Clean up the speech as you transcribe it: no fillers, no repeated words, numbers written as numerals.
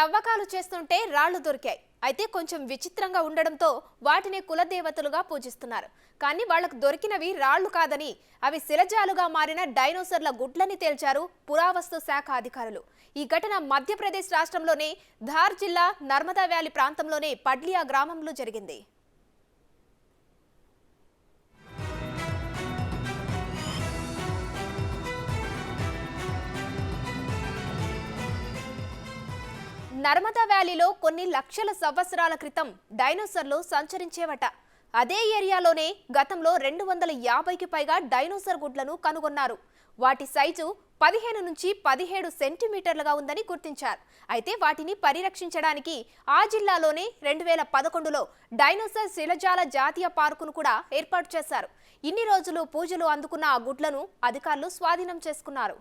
తవ్వకాలు చేస్తుంటే రాళ్లు దొరికాయి. అయితే కొంచెం విచిత్రంగా ఉండడంతో వాటిని కులదేవతలుగా పూజిస్తున్నారు. కానీ వాళ్లకు దొరికినవి రాళ్లు కాదని అవి శిలజాలుగా మారిన డైనోసర్ల గుడ్లని తేల్చారు పురావస్తు శాఖ అధికారులు. ఈ ఘటన మధ్యప్రదేశ్ రాష్ట్రంలోని ధార్ జిల్లా నర్మదా వ్యాలీ ప్రాంతంలోని పడ్లియా గ్రామంలో జరిగింది. నర్మదా వ్యాలీలో కొన్ని లక్షల సంవత్సరాల క్రితం డైనోసర్లు సంచరించేవట. అదే ఏరియాలోనే గతంలో 250కి పైగా డైనోసర్ గుడ్లను కనుగొన్నారు. వాటి సైజు 15 నుంచి 17 సెంటీమీటర్లుగా ఉందని గుర్తించారు. అయితే వాటిని పరిరక్షించడానికి ఆ జిల్లాలోనే 2011లో డైనోసర్ శిలజాల జాతీయ పార్కును కూడా ఏర్పాటు చేశారు. ఇన్ని రోజులు పూజలు అందుకున్న ఆ గుడ్లను అధికారులు స్వాధీనం చేసుకున్నారు.